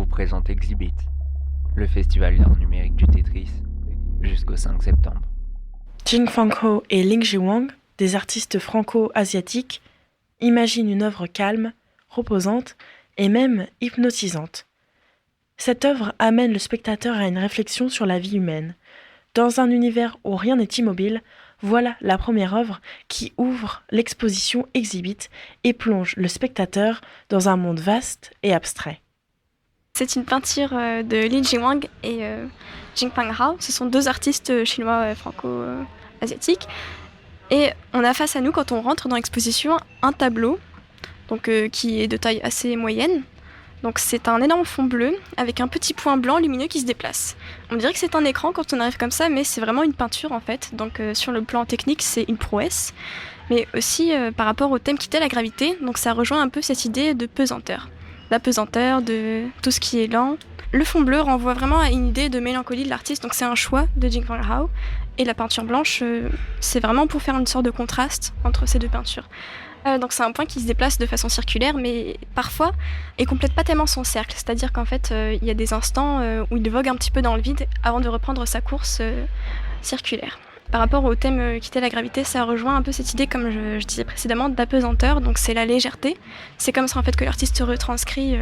vous présente Exhibit, le festival d'art numérique du Tetris, jusqu'au 5 septembre. Jingfang Ho et Ling Jiwang, des artistes franco-asiatiques, imaginent une œuvre calme, reposante et même hypnotisante. Cette œuvre amène le spectateur à une réflexion sur la vie humaine. Dans un univers où rien n'est immobile, voilà la première œuvre qui ouvre l'exposition Exhibit et plonge le spectateur dans un monde vaste et abstrait. C'est une peinture de Li Jiwang et Jingfang Hao. Ce sont deux artistes chinois franco-asiatiques. Et on a face à nous, quand on rentre dans l'exposition, un tableau donc, qui est de taille assez moyenne. Donc c'est un énorme fond bleu avec un petit point blanc lumineux qui se déplace. On dirait que c'est un écran quand on arrive comme ça, mais c'est vraiment une peinture en fait. Donc sur le plan technique, c'est une prouesse. Mais aussi par rapport au thème qui était la gravité, donc ça rejoint un peu cette idée de pesanteur. La pesanteur, de tout ce qui est lent. Le fond bleu renvoie vraiment à une idée de mélancolie de l'artiste, donc c'est un choix de Jingfang Hao. Et la peinture blanche, c'est vraiment pour faire une sorte de contraste entre ces deux peintures. Donc c'est un point qui se déplace de façon circulaire, mais parfois il complète pas tellement son cercle. C'est-à-dire qu'en fait, il y a des instants où il vogue un petit peu dans le vide avant de reprendre sa course circulaire. Par rapport au thème qui était la gravité, ça rejoint un peu cette idée, comme je disais précédemment, d'apesanteur. Donc c'est la légèreté. C'est comme ça en fait que l'artiste retranscrit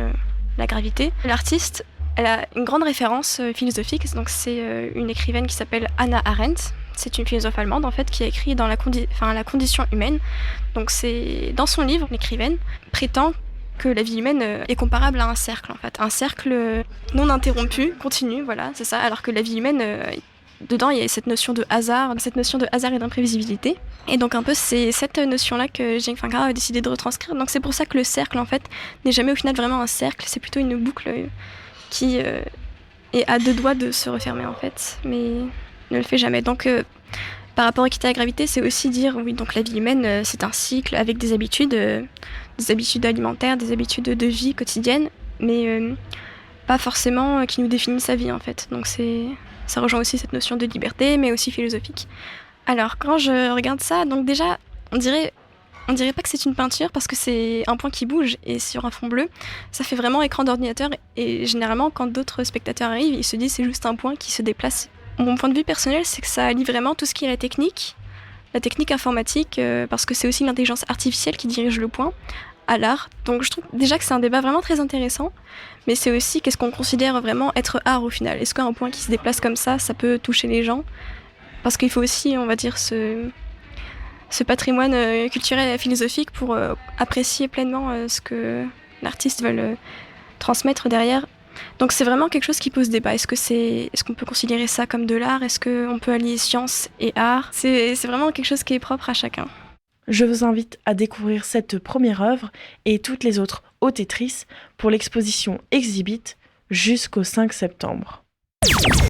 la gravité. L'artiste, elle a une grande référence philosophique. Donc c'est une écrivaine qui s'appelle Hannah Arendt. C'est une philosophe allemande en fait qui a écrit dans la condition humaine. Donc c'est dans son livre, l'écrivaine prétend que la vie humaine est comparable à un cercle en fait, un cercle non interrompu, continu, voilà, c'est ça. Alors que la vie humaine, dedans il y a cette notion de hasard et d'imprévisibilité. Et donc un peu c'est cette notion-là que Jingfang Hao a décidé de retranscrire. Donc c'est pour ça que le cercle en fait n'est jamais au final vraiment un cercle, c'est plutôt une boucle qui est à deux doigts de se refermer en fait, mais ne le fait jamais. Donc par rapport à équité à la gravité, c'est aussi dire oui, donc la vie humaine c'est un cycle avec des habitudes alimentaires, des habitudes de vie quotidiennes, mais pas forcément qui nous définissent sa vie en fait. Donc ça rejoint aussi cette notion de liberté, mais aussi philosophique. Alors quand je regarde ça, donc déjà on dirait pas que c'est une peinture parce que c'est un point qui bouge et sur un fond bleu, ça fait vraiment écran d'ordinateur. Et généralement quand d'autres spectateurs arrivent, ils se disent c'est juste un point qui se déplace. Mon point de vue personnel, c'est que ça allie vraiment tout ce qui est la technique informatique, parce que c'est aussi l'intelligence artificielle qui dirige le point, à l'art. Donc je trouve déjà que c'est un débat vraiment très intéressant, mais c'est aussi qu'est-ce qu'on considère vraiment être art au final. Est-ce qu'un point qui se déplace comme ça peut toucher les gens ? Parce qu'il faut aussi, on va dire, ce patrimoine culturel et philosophique pour apprécier pleinement ce que l'artiste veut transmettre derrière. Donc c'est vraiment quelque chose qui pose débat. Est-ce qu'on peut considérer ça comme de l'art ? Est-ce qu'on peut allier science et art ? C'est vraiment quelque chose qui est propre à chacun. Je vous invite à découvrir cette première œuvre et toutes les autres au Tetris pour l'exposition Exhibit jusqu'au 5 septembre.